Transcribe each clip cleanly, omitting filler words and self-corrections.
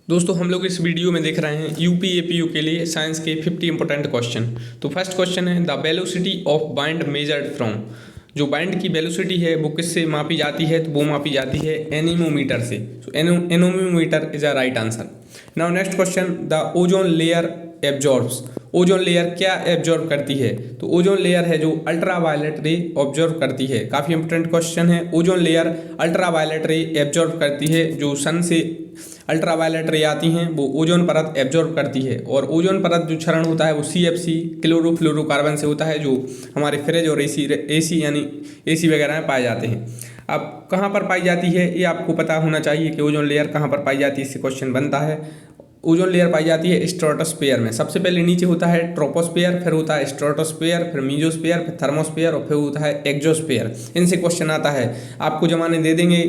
दोस्तों हम लोग इस वीडियो में देख रहे हैं यूपी एपीयू के लिए साइंस के 50 इंपॉर्टेंट क्वेश्चन। तो फर्स्ट क्वेश्चन है the velocity of bind measured from. जो बाइंड की वेलोसिटी है वो किससे मापी जाती है? तो वो मापी जाती है एनीमोमीटर से। So anemometer is a right answer. Now next question the ozone layer absorbs. Ozone layer क्या एब्जॉर्ब करती है? तो ओजोन लेयर है जो अल्ट्रा वायलेट रे ऑब्जर्व करती है। काफ़ी इंपॉर्टेंट क्वेश्चन है। ओजोन लेयर अल्ट्रा वायलेट रे एब्जॉर्ब करती है। जो सन से अल्ट्रा वायलेट रे आती हैं वो ओजोन परत एब्जॉर्ब करती है। और ओजोन परत जो क्षरण होता है वो CFC क्लोरोफ्लोरोकार्बन से होता है, जो हमारे फ्रिज और एसी यानी एसी वगैरह में पाए जाते हैं। अब कहाँ पर पाई जाती है ये आपको पता होना चाहिए कि ओजोन लेयर कहाँ पर पाई जाती है, इससे क्वेश्चन बनता है। ओजोन लेयर पाई जाती है स्ट्रेटोस्फीयर में। सबसे पहले नीचे होता है ट्रोपोस्फीयर, फिर होता है स्ट्रेटोस्फीयर, फिर मीजोस्फीयर, फिर थर्मोस्फीयर और फिर होता है एक्सोस्फीयर। इनसे क्वेश्चन आता है, आपको जमाने दे देंगे।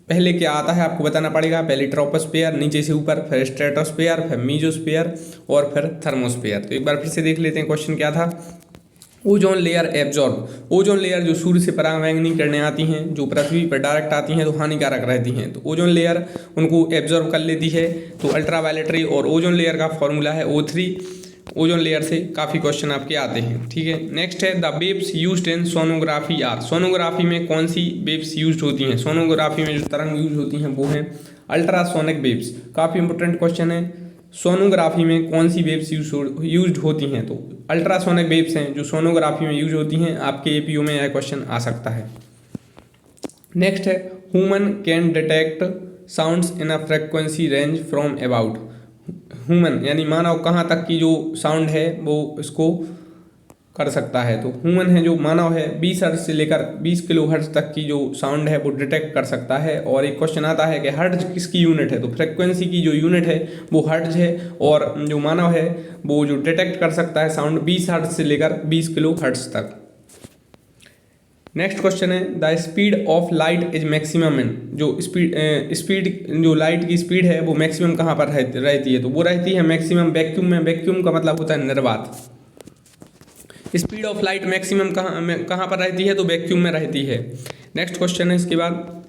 पहले क्या आता है आपको बताना पड़ेगा। पहले ट्रोपोस्फीयर, नीचे से ऊपर, फिर स्ट्रेटोस्फीयर, फिर मीजोस्फीयर और फिर थर्मोस्फीयर। तो एक बार फिर से देख लेते हैं क्वेश्चन क्या था। Ozone layer absorb. Ozone layer जो सूर्य से परावैंगनी किरणें आती हैं, जो पृथ्वी पर डायरेक्ट आती हैं तो हानिकारक रहती हैं, तो ओजोन लेयर उनको एब्जॉर्ब कर लेती है। तो अल्ट्रावायलेट रे और ओजोन लेयर का फॉर्मूला है O3। ओजोन लेयर से काफ़ी क्वेश्चन आपके आते हैं, ठीक है। नेक्स्ट है the waves used in sonography are. Sonography में कौन सी वेव्स यूज्ड होती हैं? सोनोग्राफी में जो तरंग यूज होती हैं वो हैं अल्ट्रासोनिक वेव्स। काफ़ी इंपॉर्टेंट क्वेश्चन है। सोनोग्राफी में कौन सी वेव्स यूज होती हैं? तो अल्ट्रासोनिक वेव्स हैं जो सोनोग्राफी में यूज होती हैं। आपके एपीयू में यह क्वेश्चन आ सकता है। नेक्स्ट है human can detect sounds in a frequency range from about. Human यानी मानव कहाँ तक की जो साउंड है वो इसको कर सकता है। तो ह्यूमन है जो मानव है 20 हर्ट्ज से लेकर 20 किलो हर्ट्ज तक की जो साउंड है वो डिटेक्ट कर सकता है। और एक क्वेश्चन आता है कि हर्ट्ज किसकी यूनिट है? तो फ्रीक्वेंसी की जो यूनिट है वो हर्ट्ज है। और जो मानव है वो जो डिटेक्ट कर सकता है साउंड 20 हर्ट्ज से लेकर 20 किलो हर्ट्ज तक। नेक्स्ट क्वेश्चन है the speed of light is maximum in. जो स्पीड जो लाइट की स्पीड है वो मैक्सिमम कहाँ पर रहती है? तो वो रहती है मैक्सिमम वैक्यूम में। वैक्यूम का मतलब होता है निर्वात। स्पीड ऑफ लाइट मैक्सिमम कहाँ पर रहती है? तो वैक्यूम में रहती है। नेक्स्ट क्वेश्चन है इसके बाद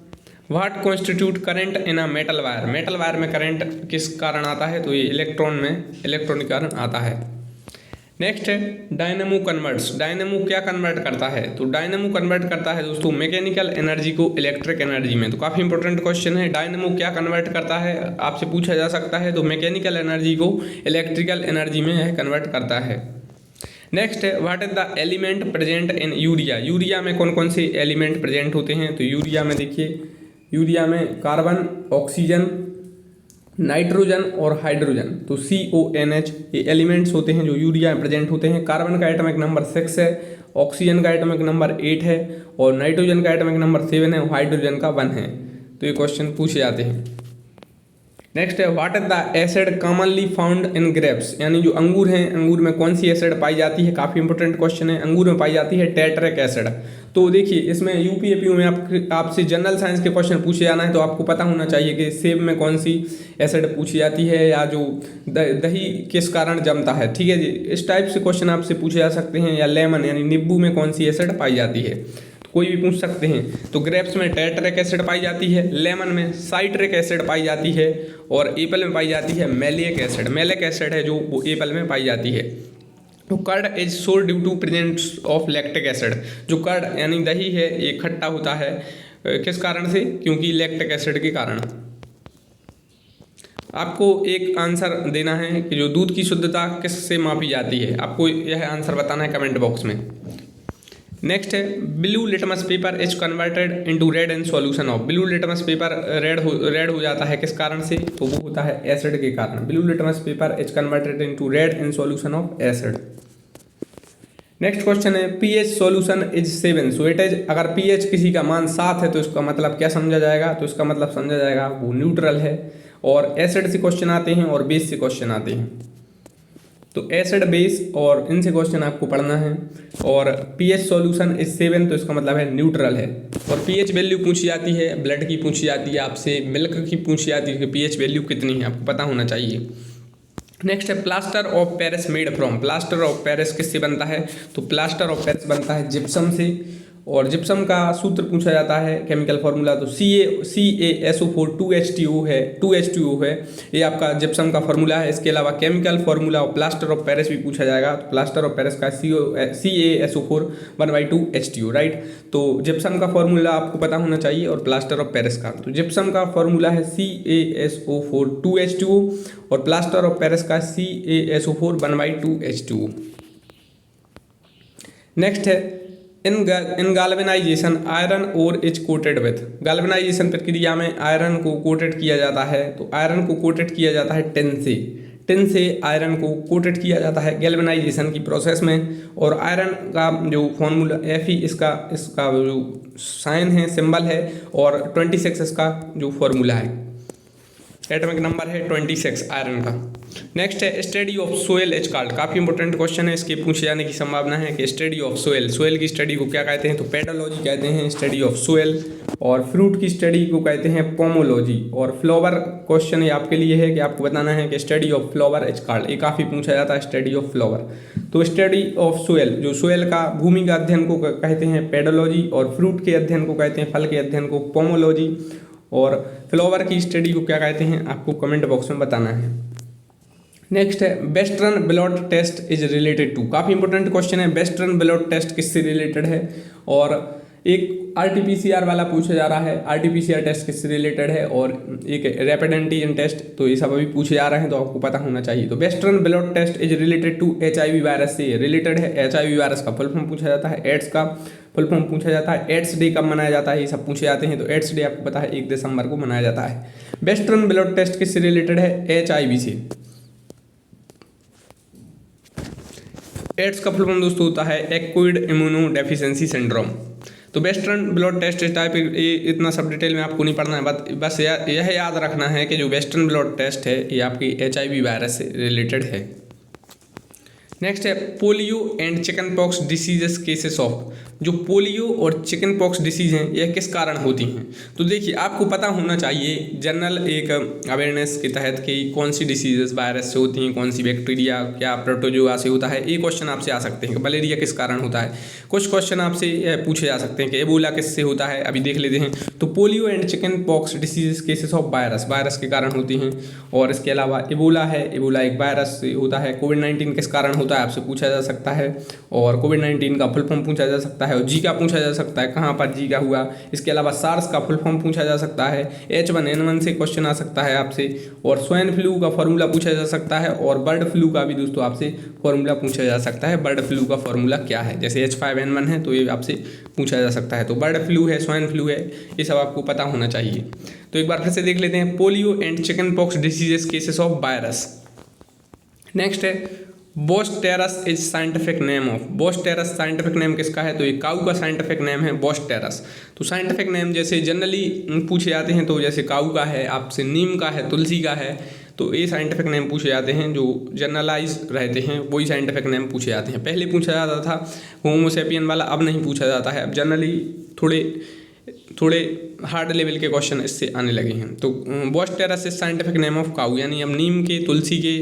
what constitute current in a metal wire. Metal wire में करंट किस कारण आता है? तो ये इलेक्ट्रॉन के कारण आता है। नेक्स्ट है डायनेमो कन्वर्ट्स। डायनेमो क्या कन्वर्ट करता है? तो डायनेमो कन्वर्ट करता है दोस्तों मैकेनिकल एनर्जी को इलेक्ट्रिक एनर्जी में। तो काफ़ी इंपॉर्टेंट क्वेश्चन है। डायनेमो क्या कन्वर्ट करता है आपसे पूछा जा सकता है। तो मैकेनिकल एनर्जी को इलेक्ट्रिकल एनर्जी में यह कन्वर्ट करता है। नेक्स्ट है what is the element present in urea. Urea में कौन कौन से एलिमेंट प्रेजेंट होते हैं? तो यूरिया में देखिए, यूरिया में कार्बन, ऑक्सीजन, नाइट्रोजन और हाइड्रोजन। तो CONH ये एलिमेंट्स होते हैं जो यूरिया में प्रेजेंट होते हैं। कार्बन का एटॉमिक नंबर 6 है, ऑक्सीजन का एटॉमिक नंबर 8 है और नाइट्रोजन का एटॉमिक नंबर 7 है और हाइड्रोजन का 1 है। तो ये क्वेश्चन पूछे जाते हैं। नेक्स्ट है what is the acid commonly found in grapes. यानी जो अंगूर हैं, अंगूर में कौन सी एसिड पाई जाती है? काफ़ी इंपॉर्टेंट क्वेश्चन है। अंगूर में पाई जाती है टेट्रिक एसिड। तो देखिए इसमें यूपीएपीयू में आपसे जनरल साइंस के क्वेश्चन पूछे जाना है तो आपको पता होना चाहिए कि सेब में कौन सी एसिड पूछी जाती है या जो दही किस कारण जमता है, ठीक है जी। इस टाइप से क्वेश्चन आपसे पूछे जा सकते हैं। या लेमन यानी नींबू में कौन सी एसिड पाई जाती है, कोई भी पूछ सकते हैं। तो ग्रेप्स में टेट्रिक एसिड पाई जाती है, लेमन में साइट्रिक एसिड पाई जाती है और एप्पल में पाई जाती है मैलिक एसिड। मैलिक एसिड है जो वो एप्पल में पाई जाती है। तो curd is sour due to presence of lactic acid. जो कर्ड यानी दही है ये खट्टा होता है किस कारण से? क्योंकि लैक्टिक एसिड के कारण। आपको एक आंसर देना है कि जो दूध की शुद्धता किससे मापी जाती है। आपको यह आंसर बताना है कमेंट बॉक्स में। नेक्स्ट है blue litmus paper is converted into red in solution of. Blue litmus paper red हो जाता है किस कारण से? तो वो होता है एसिड के कारण। Blue litmus paper is converted into red in solution of acid. Next question है pH solution is 7। So it is, अगर pH किसी का मान 7 है तो इसका मतलब क्या समझा जाएगा? तो इसका मतलब समझा जाएगा वो न्यूट्रल है। और एसिड से क्वेश्चन आते हैं और बेस से क्वेश्चन आते हैं। तो एसिड बेस और इनसे क्वेश्चन आपको पढ़ना है। और pH सॉल्यूशन इज 7 तो इसका मतलब है न्यूट्रल है। और pH वैल्यू पूछी जाती है, ब्लड की पूछी जाती है, आपसे मिल्क की पूछी जाती है कि pH वैल्यू कितनी है, आपको पता होना चाहिए। नेक्स्ट है plaster of Paris made from. Plaster of Paris किससे बनता है? तो प्लास्टर ऑफ पेरिस बनता है जिप्सम से। और जिप्सम का सूत्र पूछा जाता है, केमिकल फार्मूला, तो CaSO4 2H2O है, ये आपका जिप्सम का फार्मूला है। इसके अलावा केमिकल फार्मूला और प्लास्टर ऑफ पेरिस भी पूछा जाएगा, तो प्लास्टर ऑफ पेरिस का CaSO4 1/2H2O, राइट। तो जिप्सम का फार्मूला आपको पता होना चाहिए और प्लास्टर ऑफ पेरिस का, तो जिप्सम का फार्मूला है CaSO4 2H2O और प्लास्टर ऑफ पेरिस का CaSO4 1/2H2O। नेक्स्ट है in galvanization iron ore is coated with. Galvanization प्रक्रिया में आयरन को कोटेड किया जाता है, तो आयरन को कोटेड किया जाता है टिन से आयरन को कोटेड किया जाता है गैल्वेनाइजेशन की प्रोसेस में। और आयरन का जो फॉर्मूला Fe इसका जो साइन है, सिंबल है, और 26 इसका जो फॉर्मूला है, एटॉमिक नंबर है 26 आयरन का। नेक्स्ट है study of soil is called. काफ़ी इंपॉर्टेंट क्वेश्चन है, इसके पूछे जाने की संभावना है कि स्टडी ऑफ सोयल की स्टडी को क्या कहते हैं, तो पेडोलॉजी कहते हैं स्टडी ऑफ सोयल। और फ्रूट की स्टडी को कहते हैं पोमोलॉजी। और फ्लावर क्वेश्चन ये आपके लिए है कि आपको बताना है कि study of flower is called, ये काफ़ी पूछा जाता है स्टडी ऑफ फ्लावर। तो स्टडी ऑफ सोयल, जो सोयल का भूमि का अध्ययन को कहते हैं पेडोलॉजी, और फ्रूट के अध्ययन को कहते हैं, फल के अध्ययन को पोमोलॉजी, और फ्लावर की स्टडी को क्या कहते हैं आपको कमेंट बॉक्स में बताना है। नेक्स्ट है western blood test is related to. काफ़ी इंपॉर्टेंट क्वेश्चन है, वेस्टर्न ब्लड टेस्ट किससे रिलेटेड है। और एक RT-PCR वाला पूछा जा रहा है, RT-PCR टेस्ट किससे रिलेटेड है, और एक रैपिड एंटीजन टेस्ट, तो ये सब अभी पूछे जा रहे हैं, तो आपको पता होना चाहिए। तो western blood test is related to HIV virus से रिलेटेड है। HIV वायरस का फुल फॉर्म पूछा जाता है, एड्स का फुल फॉर्म पूछा जाता है, एड्स डे कब मनाया जाता है, ये सब पूछे जाते हैं। तो एड्स डे आपको पता है 1 दिसंबर को मनाया जाता है। वेस्टर्न ब्लड टेस्ट किससे रिलेटेड है, HIV से। एड्स का फुल फॉर्म दोस्तों होता है एक्वायर्ड इम्यूनो डेफिशिएंसी सिंड्रोम। तो वेस्टर्न ब्लड टेस्ट टाइप ये इतना सब डिटेल में आपको नहीं पढ़ना है, बस यह याद रखना है कि जो वेस्टर्न ब्लड टेस्ट है ये आपकी HIV वायरस से रिलेटेड है। नेक्स्ट है polio and chicken pox diseases cases of. जो पोलियो और चिकन पॉक्स डिसीज हैं यह किस कारण होती हैं, तो देखिए आपको पता होना चाहिए जनरल एक अवेयरनेस के तहत कि कौन सी डिसीजेस वायरस से होती हैं, कौन सी बैक्टीरिया क्या प्रोटोजोआ से होता है। ये क्वेश्चन आपसे आ सकते हैं कि मलेरिया किस कारण होता है। कुछ क्वेश्चन आपसे पूछे जा सकते हैं कि एबोला किससे होता है, अभी देख लेते हैं। तो polio and chicken pox diseases cases of virus के कारण होती हैं। और इसके अलावा एबोला है, एबोला एक वायरस से होता है। कोविड-19 किस कारण होता है आपसे पूछा जा सकता है, और कोविड-19 का फुल फॉर्म पूछा जा सकता है, और जीका पूछा जा सकता है, कहाँ पर जीका हुआ। इसके अलावा सार्स का फुल फॉर्म पूछा जा सकता है, H1N1 से क्वेश्चन आ सकता है आपसे, और स्वाइन फ्लू का फॉर्मूला पूछा जा सकता है, और बर्ड फ्लू का भी दोस्तों आपसे फॉर्मूला पूछा जा सकता है। बर्ड फ्लू का फॉर्मूला क्या है, जैसे H5N1 है तो ये आपसे पूछा जा सकता है। तो बर्ड फ्लू है, स्वाइन फ्लू है, ये सब आपको पता होना चाहिए। तो एक बार फिर से देख लेते हैं polio and chicken pox diseases cases of virus. Next है Bos taurus is scientific name of. Bos taurus scientific name किसका है, तो ये काऊ का साइंटिफिक नेम है बोस्टेरस। तो साइंटिफिक नेम जैसे जनरली पूछे जाते हैं, तो जैसे काऊ का है, आपसे नीम का है, तुलसी का है, तो ये साइंटिफिक नेम पूछे जाते हैं जो जनरलाइज रहते हैं, वही साइंटिफिक नेम पूछे जाते हैं। पहले पूछा जाता था होमोसेपियन वाला, अब नहीं पूछा जाता है। अब जनरली थोड़े हार्ड लेवल के क्वेश्चन इससे आने लगे हैं। तो बोस्टेरस इज साइंटिफिक नेम ऑफ काऊ, यानी अब नीम के, तुलसी के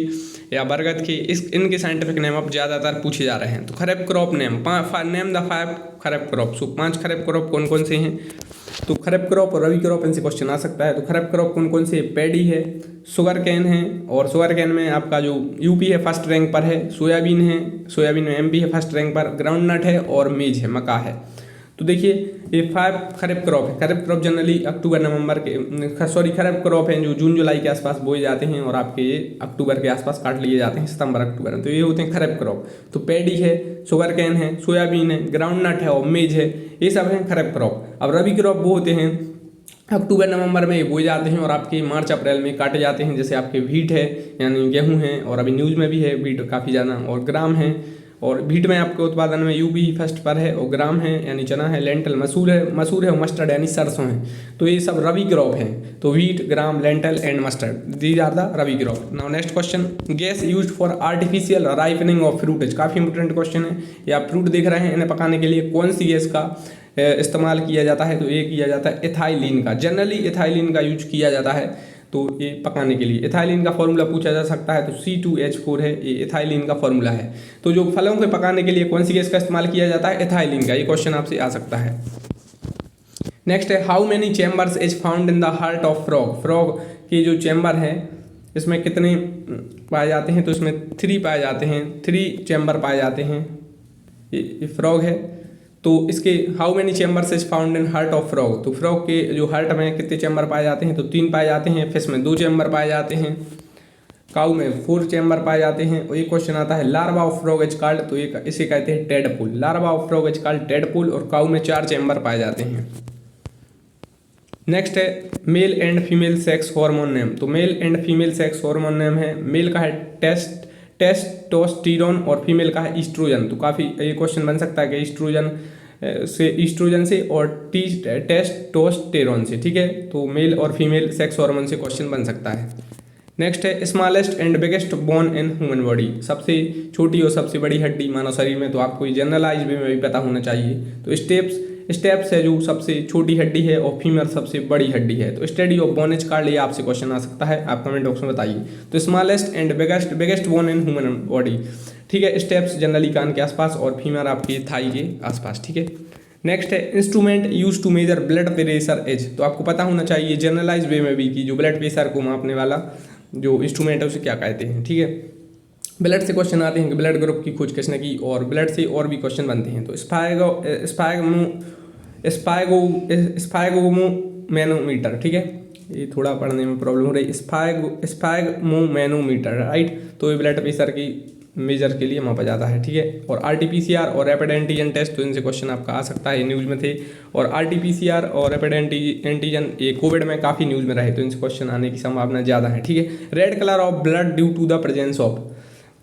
या बरगद के इनके साइंटिफिक नेम अब ज़्यादातर पूछे जा रहे हैं। तो kharif crop name name the 5 kharif crop. So 5 kharif crop कौन कौन से हैं, तो खरेब क्रॉप और रबी क्रॉप इनसे क्वेश्चन आ सकता है। तो खरेब क्रॉप कौन कौन से, पैडी है, शुगर कैन है, और शुगर कैन में आपका जो यूपी है फर्स्ट रैंक पर है, सोयाबीन है, सोयाबीन में MP है फर्स्ट रैंक पर, ग्राउंड नट है, और मेज है, मका है। तो देखिए ये 5 खरीफ क्रॉप है। खरीफ क्रॉप जनरली अक्टूबर नवंबर के खरीफ क्रॉप हैं जो जून जुलाई के आसपास बोए जाते हैं, और आपके ये अक्टूबर के आसपास काट लिए जाते हैं, सितंबर अक्टूबर में। तो ये होते हैं खरीफ क्रॉप। तो पैडी है, शुगर कैन है, सोयाबीन है, ग्राउंड नट है, और मेज है, ये सब हैं खरीफ क्रॉप। अब रबी क्रॉप वो होते हैं अक्टूबर नवंबर में ये बोए जाते हैं और आपके मार्च अप्रैल में काटे जाते हैं। जैसे आपके व्हीट है यानी गेहूँ है, और अभी न्यूज़ में भी है व्हीट काफ़ी ज़्यादा, और ग्राम है, और व्हीट में आपके उत्पादन में यूपी फर्स्ट पर है, और ग्राम है यानी चना है, लेंटल मसूर है, और मस्टर्ड यानी सरसों है। तो ये सब रबी क्रॉप हैं। तो wheat, gram, lentil and mustard, these are the rabi crop. Now next question, gas used for artificial ripening of fruit. काफ़ी इंपॉर्टेंट क्वेश्चन है। ये आप फ्रूट देख रहे हैं, इन्हें पकाने के लिए कौन सी गैस का इस्तेमाल किया जाता है, तो ये किया जाता है एथाइलिन का। जनरली एथाइलिन का यूज किया जाता है। तो ये पकाने के लिए। इथाइलिन का फॉर्मूला पूछा जा सकता है, तो C2H4 है, ये इथाइलिन का फॉर्मूला है। तो जो फलों के पकाने के लिए कौन सी गैस का इस्तेमाल किया जाता है? इथाइलिन का। ये क्वेश्चन आपसे आ सकता है। नेक्स्ट है how many chambers is found in the heart of frog. Frog के जो चैम्बर हैं इसमें कितने पाए जाते हैं? तो इसमें 3 पाए जाते हैं, 3 चैम्बर पाए जाते हैं। ये फ्रॉग है, तो इसके how many chambers is found in heart of frog, तो फ्रॉग के जो हार्ट में कितने चैम्बर पाए जाते हैं? तो 3 पाए जाते हैं। फिश में 2 चैम्बर पाए जाते हैं। काऊ में 4 चैम्बर पाए जाते हैं। और एक क्वेश्चन आता है larva of frog is called, तो ये इसे कहते हैं tadpole. Larva of frog is called tadpole, और काऊ में 4 चैम्बर पाए जाते हैं। नेक्स्ट है male and female sex hormone name. तो male and female sex hormone name है, मेल का है टेस्टोस्टेरोन और फीमेल का है ईस्ट्रोजन। तो काफ़ी ये क्वेश्चन बन सकता है कि ईस्ट्रोजन से और टेस्टोस्टेरोन से, ठीक है। तो मेल और फीमेल सेक्स हार्मोन से क्वेश्चन बन सकता है। नेक्स्ट है smallest and biggest bone in human body. सबसे छोटी और सबसे बड़ी हड्डी मानव शरीर में, तो आपको जनरलाइज वे में भी पता होना चाहिए। तो स्टेप्स है जो सबसे छोटी हड्डी है और फीमेल सबसे बड़ी हड्डी है। तो study of bone is called, ये आपसे क्वेश्चन आ सकता है, आप कमेंट बॉक्स में बताइए। तो smallest and biggest bone in human body, ठीक है। स्टेप्स जनरली कान के आसपास और फीमेल आपकी थाई के आसपास, ठीक है। नेक्स्ट है instrument use to measure blood pressure is. तो आपको पता होना चाहिए जनरलाइज वे में भी कि जो ब्लड प्रेशर को मापने वाला जो इंस्ट्रूमेंट है उसे क्या कहते हैं, ठीक है। ब्लड से क्वेश्चन आते हैं कि ब्लड ग्रुप की खोज किसने की, और ब्लड से और भी क्वेश्चन बनते हैं। तो स्फाइगोमैनोमीटर, ठीक है। ये थोड़ा पढ़ने में प्रॉब्लम हो रही है। स्फाइगोमैनोमीटर, राइट। तो ये ब्लड प्रेशर की मेजर के लिए मापा जाता है, ठीक है। और RT-PCR और रैपिड एंटीजन टेस्ट, तो इनसे क्वेश्चन आपका आ सकता है, ये न्यूज़ में थे। और RT-PCR और रैपिड एंटीजन ये कोविड में काफ़ी न्यूज़ में रहे, तो इनसे क्वेश्चन आने की संभावना ज़्यादा है, ठीक है। Red colour of blood due to the presence of,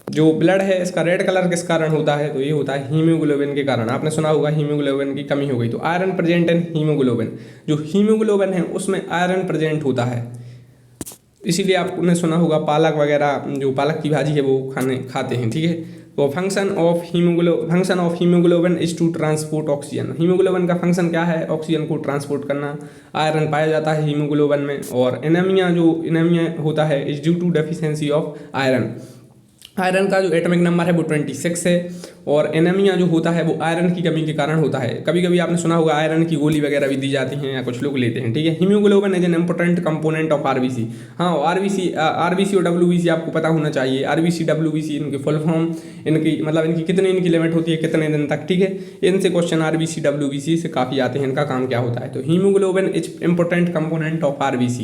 जो ब्लड है इसका रेड कलर किस कारण होता है? तो ये होता है हीमोग्लोबिन के कारण। आपने सुना होगा हीमोग्लोबिन की कमी हो गई, तो आयरन प्रेजेंट इन हीमोग्लोबिन, जो हीमोग्लोबिन है उसमें आयरन प्रेजेंट होता है, इसीलिए आपने सुना होगा पालक वगैरह, जो पालक की भाजी है वो खाते हैं, ठीक है। तो function of haemoglobin is to transport oxygen. Haemoglobin का फंक्शन क्या है? ऑक्सीजन को ट्रांसपोर्ट करना। आयरन पाया जाता है हीमोग्लोबिन में। और एनीमिया होता है is due to deficiency of iron. Iron का जो एटॉमिक नंबर है वो 26 है। और एनीमिया जो होता है वो आयरन की कमी के कारण होता है। कभी कभी आपने सुना होगा आयरन की गोली वगैरह भी दी जाती हैं या कुछ लोग लेते हैं, ठीक है। Haemoglobin is an important component of RBC। हाँ, RBC और WBC आपको पता होना चाहिए। RBC WBC इनके फुल फॉर्म, इनकी मतलब इनकी कितनी इनकी लिमिट होती है, कितने दिन तक, ठीक है। इनसे क्वेश्चन RBC WBC से काफ़ी आते हैं, इनका काम क्या होता है। तो haemoglobin is important component of RBC।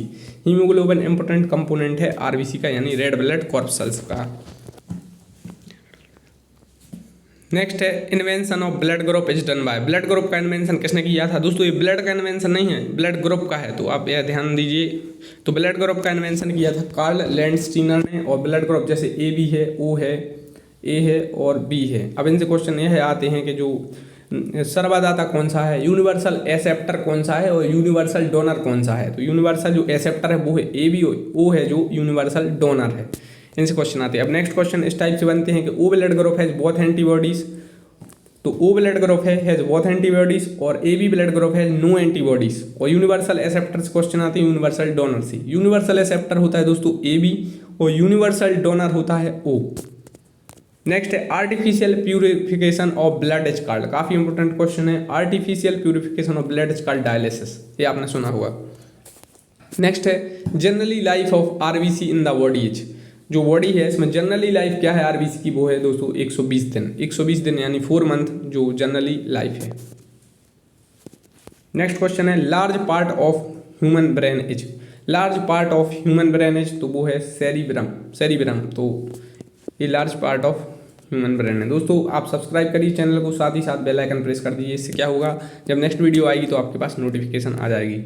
Haemoglobin important component है RBC का, यानी रेड ब्लड कॉर्पसल्स का। नेक्स्ट है invention of blood group is done by. Blood group का इन्वेंशन किसने किया था? दोस्तों ये ब्लड का इन्वेंशन नहीं है, ब्लड ग्रुप का है, तो आप यह ध्यान दीजिए। तो ब्लड ग्रुप का इन्वेंशन किया था कार्ल लैंडस्टीनर ने। और ब्लड ग्रुप जैसे AB है, O है, A है और B है। अब इनसे क्वेश्चन यह आते हैं कि जो सर्वदाता कौन सा है, यूनिवर्सल एक्सेप्टर कौन सा है और यूनिवर्सल डोनर कौन सा है। तो यूनिवर्सल जो एक्सेप्टर है वो है AB, O है जो यूनिवर्सल डोनर है। इनसे क्वेश्चन आते हैं। अब नेक्स्ट क्वेश्चन इस टाइप से बनते हैं कि O blood group has both antibodies. तो O blood group has both antibodies और AB blood group has no antibodies. और यूनिवर्सल एक्सेप्टर से क्वेश्चन आते हैं यूनिवर्सल डोनर से। यूनिवर्सल एक्सेप्टर होता है दोस्तों AB और यूनिवर्सल डोनर होता है O। नेक्स्ट है artificial purification of blood is called. काफी इंपॉर्टेंट क्वेश्चन है। Artificial purification of blood is called dialysis, ये आपने सुना होगा। नेक्स्ट है generally life of RBC in the body is. जो बॉडी है इसमें जनरली लाइफ क्या है RBC की, वो है दोस्तों 120 दिन। 120 दिन यानी 4 मंथ जो जनरली लाइफ है। नेक्स्ट क्वेश्चन है large part of human brain is. Large part of human brain is, तो वो है सेरिब्रम। तो ये large part of human brain है। दोस्तों आप सब्सक्राइब करिए चैनल को, साथ ही साथ बेल आइकन प्रेस कर दीजिए। इससे क्या होगा, जब नेक्स्ट वीडियो आएगी तो आपके पास नोटिफिकेशन आ जाएगी।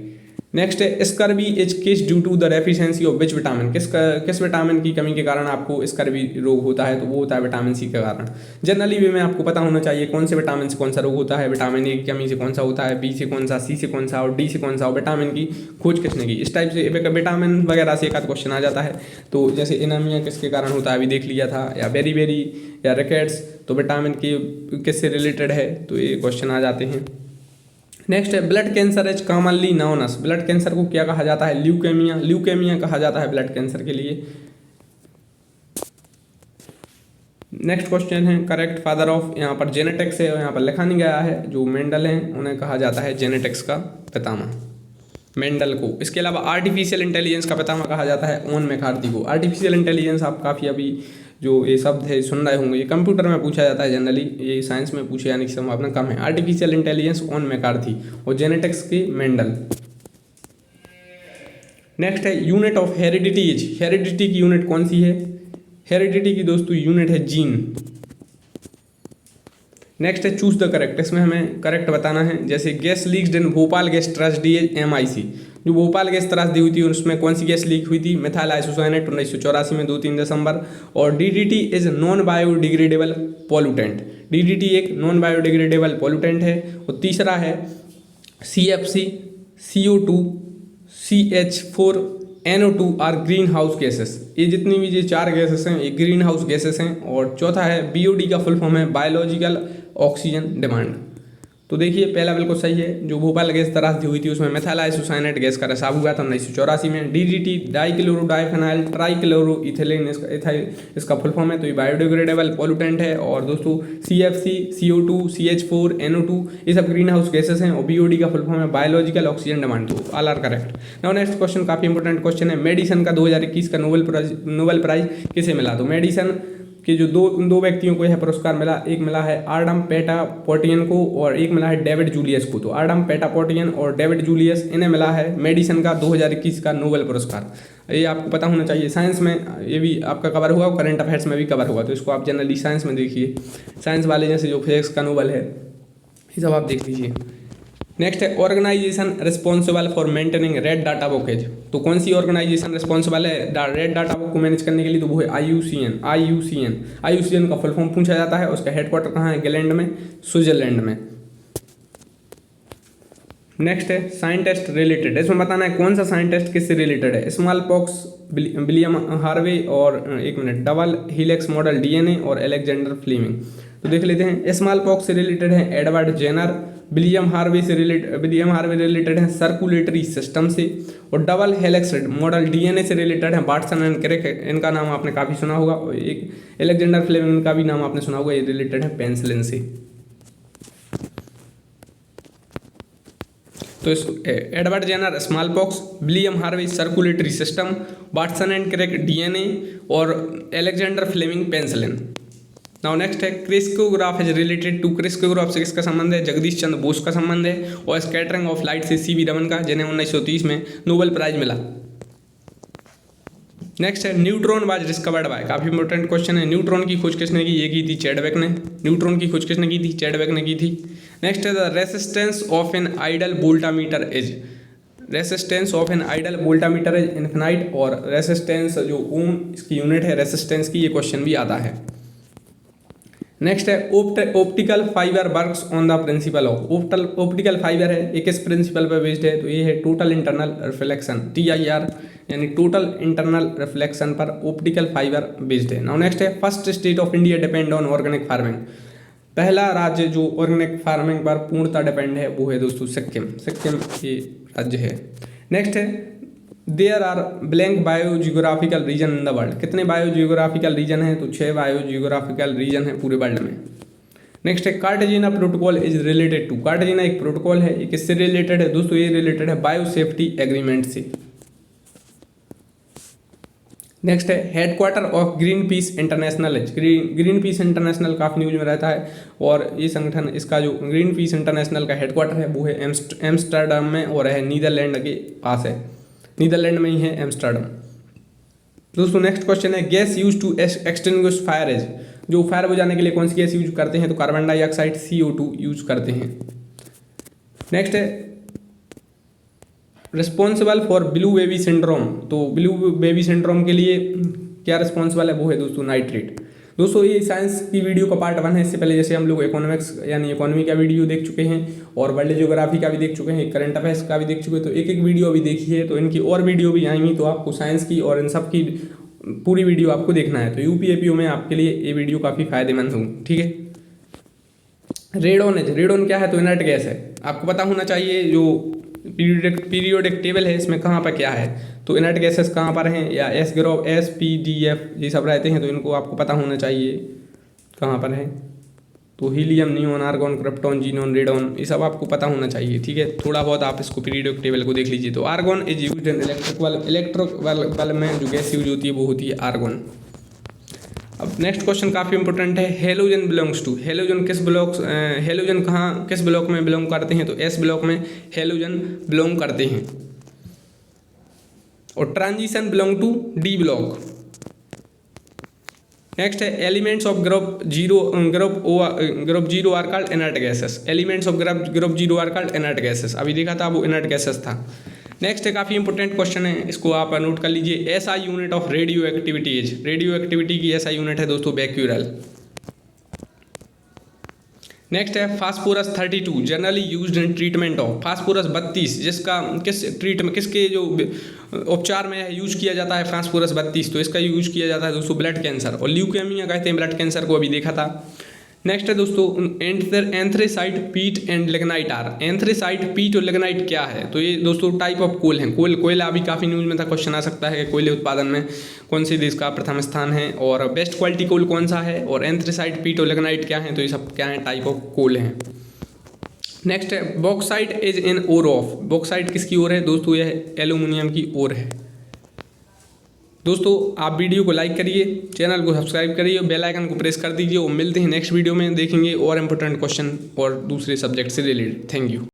नेक्स्ट है स्कर्वी इज किस due to the deficiency of which vitamin. किस विटामिन की कमी के कारण आपको स्कर्वी रोग होता है? तो वो होता है विटामिन C के कारण। जनरली वे में आपको पता होना चाहिए कौन से विटामिन से कौन सा रोग होता है। विटामिन A की कमी से कौन सा होता है, B से कौन सा, C से कौन सा और D से कौन सा। और विटामिन की खोज किसने की? इस टाइप से विटामिन वगैरह से एक आध क्वेश्चन आ जाता है। तो जैसे एनीमिया किसके कारण होता है अभी देख लिया था, या बेरी या रिकेट्स, तो विटामिन की किससे रिलेटेड है, तो ये क्वेश्चन आ जाते हैं। नेक्स्ट है blood cancer is commonly known as, blood cancer को क्या कहा जाता है? ल्यूकेमिया, ल्यूकेमिया कहा जाता है ब्लड कैंसर के लिए। नेक्स्ट क्वेश्चन है करेक्ट फादर ऑफ, यहाँ पर जेनेटिक्स है, यहाँ पर लिखा नहीं गया है, जो मेंडल हैं उन्हें कहा जाता है जेनेटिक्स का पितामह, मेंडल को। इसके अलावा आर्टिफिशियल इंटेलिजेंस का पितामह कहा जाता है ओवन मैकार्थी को। आर्टिफिशियल इंटेलिजेंस आप काफ़ी अभी जो ये शब्द है सुन रहे होंगे, ये कंप्यूटर में पूछा जाता है जनरली, ये साइंस में पूछे जाने की संभावना कम है। आर्टिफिशियल इंटेलिजेंस ओवन मैकार्थी और जेनेटिक्स के मेंडल। नेक्स्ट है unit of heredity is, heredity की यूनिट कौन सी है? हेरिडिटी की दोस्तों यूनिट है जीन। नेक्स्ट है चूज द करेक्ट, इसमें हमें करेक्ट बताना है। जैसे गैस लीक्ड इन भोपाल गैस ट्रेजेडी MIC, जो भोपाल गैस त्रासदी हुई थी उसमें कौन सी गैस लीक हुई थी? मिथाइल आइसोसाइनेट 1984 में 2-3 दिसंबर। और DDT is non biodegradable pollutant, DDT एक नॉन बायोडिग्रेडेबल पॉल्यूटेंट है। और तीसरा है CFC, CO2, CH4, NO2 are greenhouse gases, ये जितनी भी ये 4 गैसेस हैं ये ग्रीन हाउस गैसेस हैं। और चौथा है BOD का फुल फॉर्म है बायोलॉजिकल ऑक्सीजन डिमांड। तो देखिए पहला बिल्कुल सही है, जो भोपाल गैस त्रासदी हुई थी उसमें मिथाइल आइसोसाइनेट गैस का रिसाव हुआ था 1984 में। DDT डाइक्लोरो डाइफेनाइल ट्राइक्लोरो इथिलीन इसका फुल फॉर्म है, तो ये बायोडिग्रेडेबल पॉल्यूटेंट है। और दोस्तों CFC, CO2, CH4, NO2 ये सब ग्रीन हाउस गैसेस हैं। और BOD का फुल फॉर्म है बायोलॉजिकल ऑक्सीजन डिमांड, तो all are correct. Now next question काफी इंपॉर्टेंट क्वेश्चन है, मेडिसिन का 2021 का नोबेल प्राइज किसे मिला? तो मेडिसिन कि जो दो व्यक्तियों को यह पुरस्कार मिला, एक मिला है आर्डम पेटापोटियन को और एक मिला है डेविड जूलियस को। तो आर्डम पेटापोटियन और डेविड जूलियस इन्हें मिला है मेडिसिन का 2021 का नोबेल पुरस्कार। ये आपको पता होना चाहिए, साइंस में ये भी आपका कवर हुआ, करंट अफेयर्स में भी कवर हुआ, तो इसको आप जनरली साइंस में देखिए। साइंस वाले जैसे जो फिजिक्स का नोबेल है ये सब आप देख लीजिए। नेक्स्ट है organisation responsible for maintaining red data books, तो कौन सी ऑर्गेनाइजेशन रिस्पॉन्सिबल है रेड डाटा बुक को मैनेज करने के लिए? तो वो है IUCN का फुल फॉर्म पूछा जाता है। उसका हेडक्वार्टर कहाँ है? ग्लैंड में, स्विट्जरलैंड में। नेक्स्ट है साइंटिस्ट रिलेटेड, इसमें बताना है कौन सा साइंटिस्ट किससे रिलेटेड है। स्मॉल पॉक्स विलियम हार्वे और एक minute double helix model DNA और अलेक्जेंडर फ्लेमिंग। तो देख लेते हैं, स्मॉल पॉक्स से रिलेटेड है Edward Jenner, William Harvey related है सर्कुलेटरी सिस्टम से, और डबल हेलिक्स मॉडल DNA से रिलेटेड है वाटसन एंड क्रिक, इनका नाम आपने काफ़ी सुना होगा। और एक अलेक्जेंडर फ्लेमिंग का भी नाम आपने सुना होगा, ये रिलेटेड है पेनिसिलिन से। तो इस Edward Jenner smallpox, William Harvey circulatory system, Watson and Crick DNA और Alexander Fleming penicillin. Now next है crescograph is related to, crescograph से किसका संबंध है? जगदीश चंद्र बोस का संबंध है। और स्कैटरिंग ऑफ लाइट से CV रमन का, जिन्हें 1930 में नोबेल प्राइज मिला। नेक्स्ट है न्यूट्रॉन वाज डिस्कवर्ड बाय, काफी इंपॉर्टेंट क्वेश्चन है। न्यूट्रॉन की खोज किसने की? ये की थी चैडविक ने। न्यूट्रॉन की खोज किसने की थी? चैडविक ने की थी। नेक्स्ट है the resistance of an ideal voltmeter is, resistance of an ideal voltmeter is infinite, और रेसिस्टेंस जो ओम इसकी यूनिट है रेसिस्टेंस की, ये क्वेश्चन भी आता है। नेक्स्ट है optical fibre works on the principle of, optical fibre है ये किस प्रिंसिपल पर बेस्ड है? तो ये है टोटल इंटरनल रिफ्लेक्शन, TIR, यानी टोटल इंटरनल रिफ्लेक्शन पर ऑप्टिकल फाइबर बेस्ड है। नाउ नेक्स्ट है first state of India depend on organic farming, पहला राज्य जो ऑर्गेनिक फार्मिंग पर पूर्णतः डिपेंड है वो है दोस्तों सिक्किम, सिक्किम ये राज्य है। नेक्स्ट है there are blank biogeographical region in the world, कितने बायोजियोग्राफिकल रीजन हैं? तो 6 बायोजियोग्राफिकल रीजन है पूरे वर्ल्ड में। नेक्स्ट है Cartagena Protocol is related to, Cartagena एक प्रोटोकॉल है, ये किससे रिलेटेड है दोस्तों? ये रिलेटेड है बायोसेफ्टी एग्रीमेंट से। नेक्स्ट है headquarter of Greenpeace International, Greenpeace International काफ़ी न्यूज में रहता है, और ये संगठन इसका जो ग्रीन पीस इंटरनेशनल का हेडक्वार्टर है वो है एम्स्टर्डम में, और है नीदरलैंड के पास है, नीदरलैंड में ही है एम्स्टर्डम। दोस्तों नेक्स्ट क्वेश्चन है gas use to extinguish fire is, जो फायर बुझाने के लिए कौन सी गैस यूज करते हैं? तो कार्बन डाइऑक्साइड CO2 यूज करते हैं। नेक्स्ट है responsible for blue baby syndrome, तो ब्लू बेबी सिंड्रोम के लिए क्या रिस्पॉन्सिबल है? वो है दोस्तों नाइट्रेट। दोस्तों ये साइंस की वीडियो का पार्ट 1 है। इससे पहले जैसे हम लोग इकोनॉमिक्स यानी इकोनॉमी का वीडियो देख चुके हैं, और वर्ल्ड ज्योग्राफी का भी देख चुके हैं, करंट अफेयर्स का भी देख चुके हैं, तो एक एक वीडियो अभी देखी है, तो इनकी और वीडियो भी आएंगी, तो आपको साइंस की और इन सब की पूरी वीडियो आपको देखना है। तो UP APO में आपके लिए ये वीडियो काफ़ी फायदेमंद होगी, ठीक है। रेडॉन है, रेडॉन क्या है, तो इनर्ट गैस है। आपको पता होना चाहिए जो पीरियोडिक टेबल है इसमें कहाँ पर क्या है, तो इनर्ट गैसेस कहाँ पर हैं, या एस ग्रुप SPDF ये सब रहते हैं, तो इनको आपको पता होना चाहिए कहाँ पर है। तो helium, neon, argon, krypton, xenon, radon ये सब आपको पता होना चाहिए, ठीक है। थोड़ा बहुत आप इसको पीरियोडिक टेबल को देख लीजिए। तो argon is used in electric bulb में जो गैस यूज होती है वो होती है आर्गॉन। अब नेक्स्ट क्वेश्चन काफ़ी इंपॉर्टेंट है, हेलोजन बिलोंग्स टू, हेलोजन किस ब्लॉक, हेलोजन कहाँ किस ब्लॉक में बिलोंग करते हैं, तो S ब्लॉक में हेलोजन बिलोंग करते हैं। और transition belong to D block. Next है elements of group zero are called inert gases, elements of group zero are called inert gases, अभी देखा था वो इनर्ट गैसेस था। नेक्स्ट है काफ़ी इंपॉर्टेंट क्वेश्चन है, इसको आप नोट कर लीजिए, SI unit of radio activity is, radio activity की SI यूनिट है दोस्तों बैक्यूरल। नेक्स्ट है phosphorus 32 generally used in treatment of, phosphorus 32 जिसका किस ट्रीटमेंट किसके जो उपचार में यूज किया जाता है फास्फोरस 32, तो इसका यूज किया जाता है दोस्तों ब्लड कैंसर और ल्यूकेमिया कहते हैं ब्लड कैंसर को, अभी देखा था। नेक्स्ट है दोस्तों एंथ्रेसाइट, पीट एंड लिग्नाइट आर, एंथ्रेसाइट, पीट और लिग्नाइट क्या है, तो ये दोस्तों टाइप ऑफ कोल हैं। कोयला अभी काफ़ी न्यूज में था, क्वेश्चन आ सकता है कि कोयले उत्पादन में कौन से देश का प्रथम स्थान है, और बेस्ट क्वालिटी कोल कौन सा है, और एंथ्रेसाइट, पीट और लिग्नाइट क्या है, तो ये सब क्या है टाइप ऑफ कोल हैं। नेक्स्ट है bauxite is in ore of, bauxite किसकी ओर है दोस्तों, यह एल्यूमिनियम की ओर है। दोस्तों आप वीडियो को लाइक करिए, चैनल को सब्सक्राइब करिए और बेल आइकन को प्रेस कर दीजिए, और मिलते हैं नेक्स्ट वीडियो में, देखेंगे और इम्पोर्टेंट क्वेश्चन और दूसरे सब्जेक्ट से रिलेटेड। Thank you.